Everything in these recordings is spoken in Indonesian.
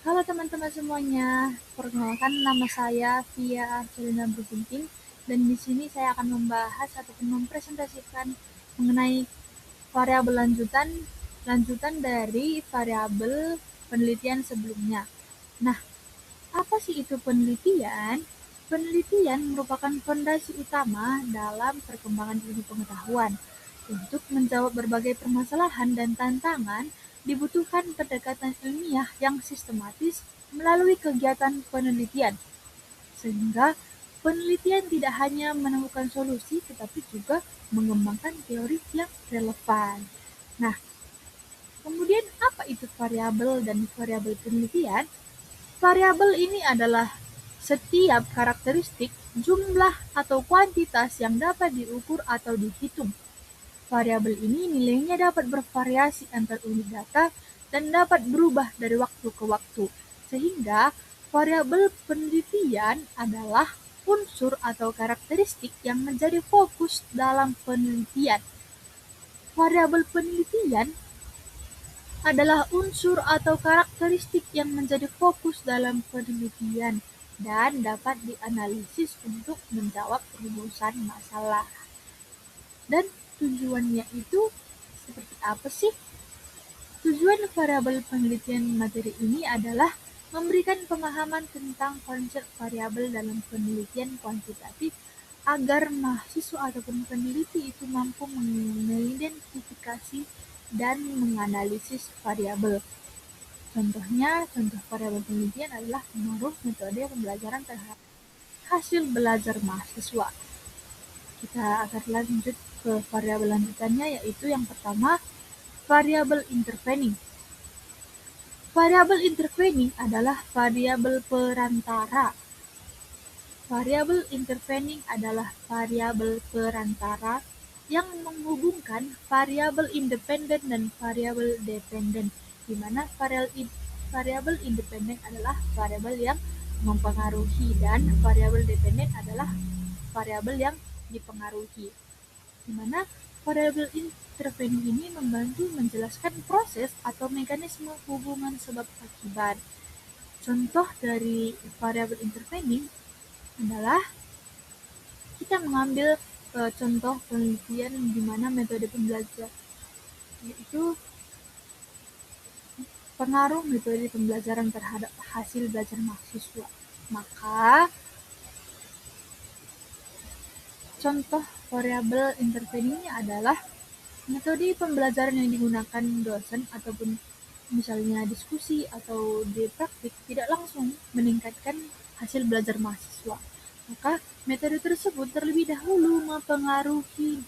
Halo teman-teman semuanya, perkenalkan nama saya Via Selina Bergunting dan di sini saya akan membahas ataupun mempresentasikan mengenai variabel lanjutan dari variabel penelitian sebelumnya. Nah, apa sih itu penelitian? Penelitian merupakan fondasi utama dalam perkembangan ilmu pengetahuan. Untuk menjawab berbagai permasalahan dan tantangan, dibutuhkan pendekatan ilmiah yang sistematis melalui kegiatan penelitian, sehingga penelitian tidak hanya menemukan solusi tetapi juga mengembangkan teori yang relevan. Nah, kemudian apa itu variabel dan variabel penelitian? Variabel ini adalah setiap karakteristik, jumlah, atau kuantitas yang dapat diukur atau dihitung. Variabel ini nilainya dapat bervariasi antar unit data dan dapat berubah dari waktu ke waktu, sehingga variabel penelitian adalah unsur atau karakteristik yang menjadi fokus dalam penelitian. Variabel penelitian adalah unsur atau karakteristik yang menjadi fokus dalam penelitian dan dapat dianalisis untuk menjawab rumusan masalah. Dan tujuannya itu seperti apa sih? Tujuan variabel penelitian materi ini adalah memberikan pemahaman tentang konsep variabel dalam penelitian kuantitatif agar mahasiswa ataupun peneliti itu mampu mengidentifikasi dan menganalisis variabel. Contoh variabel penelitian adalah pengaruh metode pembelajaran terhadap hasil belajar mahasiswa. Kita akan lanjut ke variabel lanjutannya, yaitu yang pertama, variabel intervening. Variabel intervening adalah variabel perantara. Variabel intervening adalah variabel perantara yang menghubungkan variabel independen dan variabel dependen, di mana variabel independen adalah variabel yang mempengaruhi dan variabel dependen adalah variabel yang dipengaruhi. Di mana variabel intervening ini membantu menjelaskan proses atau mekanisme hubungan sebab akibat. Contoh dari variabel intervening adalah kita mengambil contoh penelitian di mana metode pembelajaran yaitu pengaruh metode pembelajaran terhadap hasil belajar mahasiswa. Maka contoh variabel intervening adalah metode pembelajaran yang digunakan dosen ataupun misalnya diskusi atau di praktik tidak langsung meningkatkan hasil belajar mahasiswa. Maka metode tersebut terlebih dahulu mempengaruhi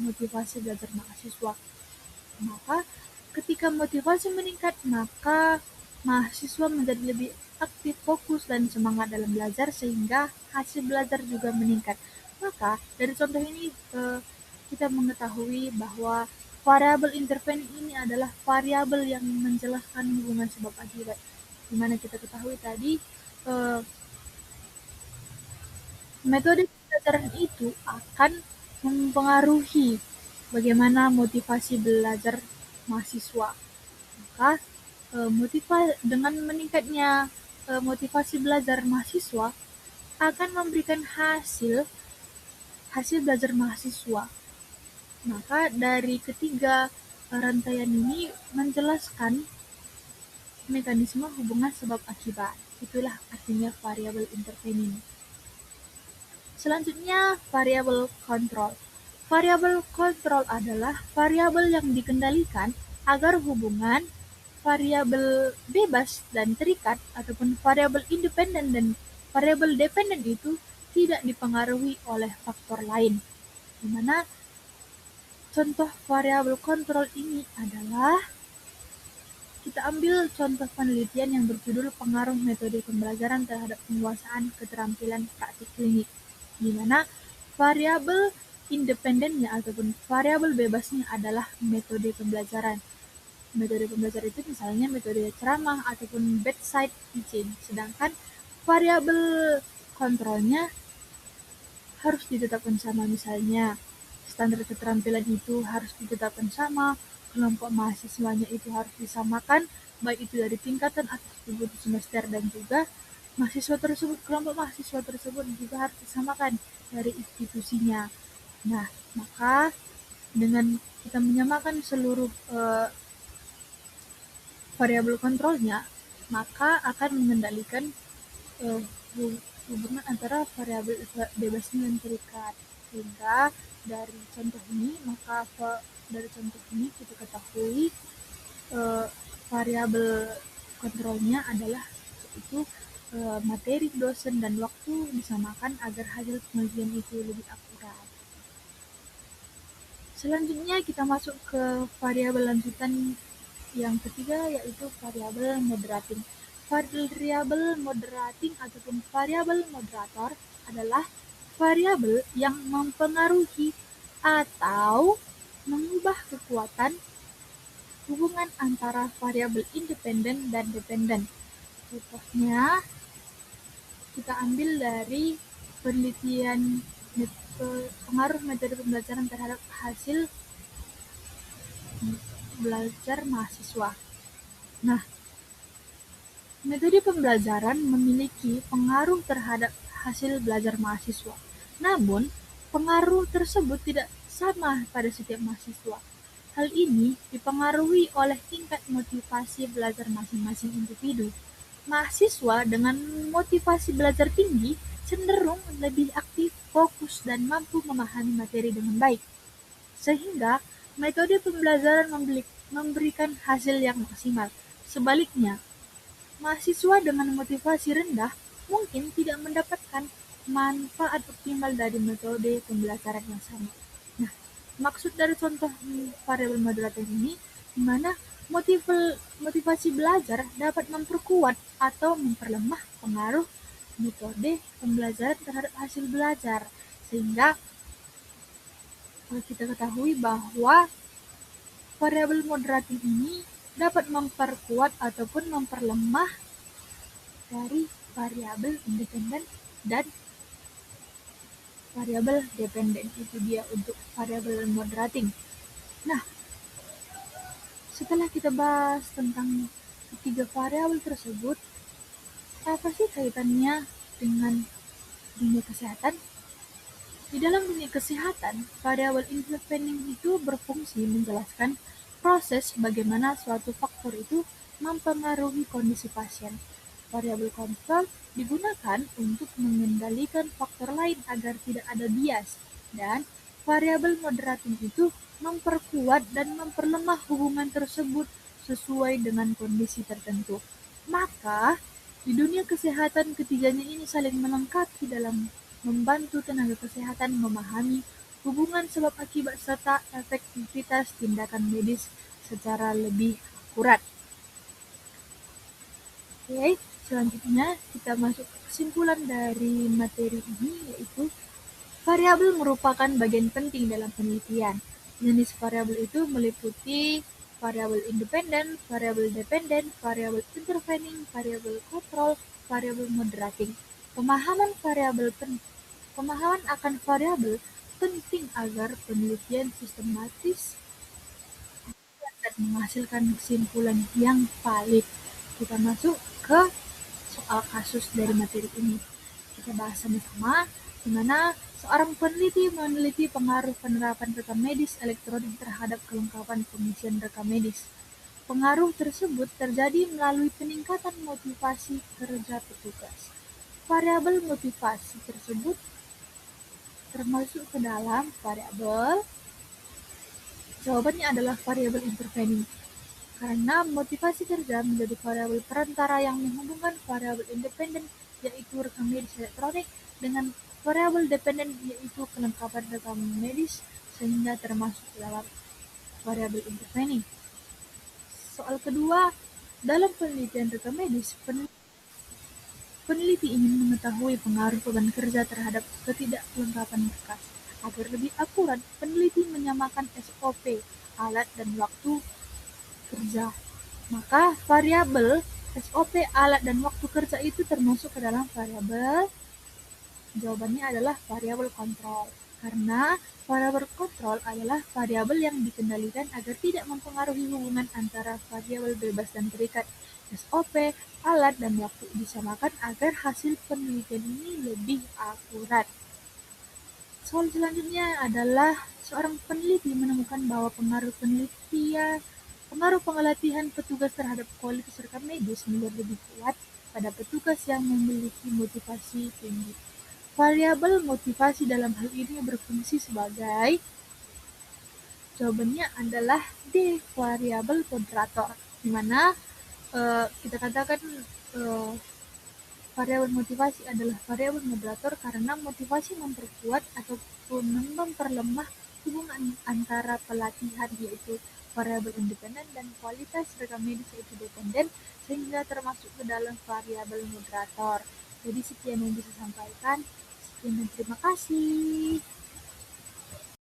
motivasi belajar mahasiswa. Maka ketika motivasi meningkat, maka mahasiswa menjadi lebih aktif, fokus, dan semangat dalam belajar sehingga hasil belajar juga meningkat. Maka dari contoh ini kita mengetahui bahwa variabel intervening ini adalah variabel yang menjelaskan hubungan sebab akibat. Dimana kita ketahui tadi metode pembelajaran itu akan mempengaruhi bagaimana motivasi belajar mahasiswa. Maka dengan meningkatnya motivasi belajar mahasiswa akan memberikan hasil belajar mahasiswa. Maka dari ketiga rantaian ini menjelaskan mekanisme hubungan sebab akibat. Itulah artinya variabel intervening. Selanjutnya, variabel kontrol. Variabel kontrol adalah variabel yang dikendalikan agar hubungan variabel bebas dan terikat ataupun variabel independen dan variabel dependen itu tidak dipengaruhi oleh faktor lain. Di mana contoh variabel kontrol ini adalah kita ambil contoh penelitian yang berjudul pengaruh metode pembelajaran terhadap penguasaan keterampilan praktik klinik, di mana variabel independennya ataupun variabel bebasnya adalah metode pembelajaran. Metode pembelajaran itu misalnya metode ceramah ataupun bedside teaching, sedangkan variabel kontrolnya harus ditetapkan sama, misalnya standar keterampilan itu harus ditetapkan sama, kelompok mahasiswanya itu harus disamakan, baik itu dari tingkatan atas tujuh semester dan juga kelompok mahasiswa tersebut juga harus disamakan dari institusinya. Nah, maka dengan kita menyamakan seluruh variabel kontrolnya, maka akan mengendalikan eh, hubungan antara variabel bebas dan terikat. Sehingga dari contoh ini, kita ketahui eh, variabel kontrolnya adalah itu materi, dosen, dan waktu disamakan agar hasil penelitian itu lebih akurat. Selanjutnya kita masuk ke variabel lanjutan yang ketiga, yaitu variabel moderating. Variabel moderating ataupun variabel moderator adalah variabel yang mempengaruhi atau mengubah kekuatan hubungan antara variabel independen dan dependen. Contohnya, kita ambil dari penelitian pengaruh metode pembelajaran terhadap hasil belajar mahasiswa. Nah, metode pembelajaran memiliki pengaruh terhadap hasil belajar mahasiswa. Namun, pengaruh tersebut tidak sama pada setiap mahasiswa. Hal ini dipengaruhi oleh tingkat motivasi belajar masing-masing individu. Mahasiswa dengan motivasi belajar tinggi cenderung lebih aktif, fokus, dan mampu memahami materi dengan baik. Sehingga, metode pembelajaran memberikan hasil yang maksimal. Sebaliknya, mahasiswa dengan motivasi rendah mungkin tidak mendapatkan manfaat optimal dari metode pembelajaran yang sama. Nah, maksud dari contoh variabel moderator ini, di mana motivasi belajar dapat memperkuat atau memperlemah pengaruh metode pembelajaran terhadap hasil belajar. Sehingga kita ketahui bahwa variabel moderating ini dapat memperkuat ataupun memperlemah dari variabel independen dan variabel dependen. Itu dia untuk variabel moderating. Nah, setelah kita bahas tentang ketiga variabel tersebut, apa sih kaitannya dengan dunia kesehatan? Di dalam dunia kesehatan, variabel independen itu berfungsi menjelaskan proses bagaimana suatu faktor itu mempengaruhi kondisi pasien. Variabel kontrol digunakan untuk mengendalikan faktor lain agar tidak ada bias, dan variabel moderating itu memperkuat dan memperlemah hubungan tersebut sesuai dengan kondisi tertentu. Maka, di dunia kesehatan ketiganya ini saling melengkapi dalam membantu tenaga kesehatan memahami hubungan sebab akibat serta efektivitas tindakan medis secara lebih akurat. Oke, selanjutnya kita masuk ke kesimpulan dari materi ini, yaitu variabel merupakan bagian penting dalam penelitian. Jenis variabel itu meliputi variabel independen, variabel dependen, variabel intervening, variabel kontrol, variabel moderating. Pemahaman akan variabel penting agar penelitian sistematis dan menghasilkan kesimpulan yang valid. Kita masuk ke soal kasus dari materi ini. Kita bahas sama-sama di mana seorang peneliti meneliti pengaruh penerapan rekam medis elektronik terhadap kelengkapan pengisian rekam medis. Pengaruh tersebut terjadi melalui peningkatan motivasi kerja petugas. Variabel motivasi tersebut termasuk ke dalam variabel. Jawabannya adalah variabel intervening. Karena motivasi kerja menjadi variabel perantara yang menghubungkan variabel independen, yaitu rekam medis elektronik, dengan variabel dependen, yaitu kelengkapan rekam medis, sehingga termasuk dalam variabel intervening. Soal kedua, dalam penelitian rekam medis, peneliti ingin mengetahui pengaruh beban kerja terhadap ketidakkelengkapan berkas. Agar lebih akurat, peneliti menyamakan SOP, alat, dan waktu kerja. Maka variabel SOP, alat, dan waktu kerja itu termasuk ke dalam variabel. Jawabannya adalah variabel kontrol. Karena variabel kontrol adalah variabel yang dikendalikan agar tidak mempengaruhi hubungan antara variabel bebas dan terikat. SOP, alat, dan waktu disamakan agar hasil penelitian ini lebih akurat. Soal selanjutnya adalah seorang peneliti menemukan bahwa pengaruh pengelatihan petugas terhadap kualitas rekam medis menjadi lebih kuat pada petugas yang memiliki motivasi tinggi. Variabel motivasi dalam hal ini berfungsi sebagai jawabannya adalah D, variabel moderator, di mana kita katakan eh, variabel motivasi adalah variabel moderator karena motivasi memperkuat ataupun memperlemah hubungan antara pelatihan, yaitu variabel independen, dan kualitas rekam medis, yaitu dependen, sehingga termasuk ke dalam variabel moderator. Jadi sekian yang bisa sampaikan. Sekian dan terima kasih.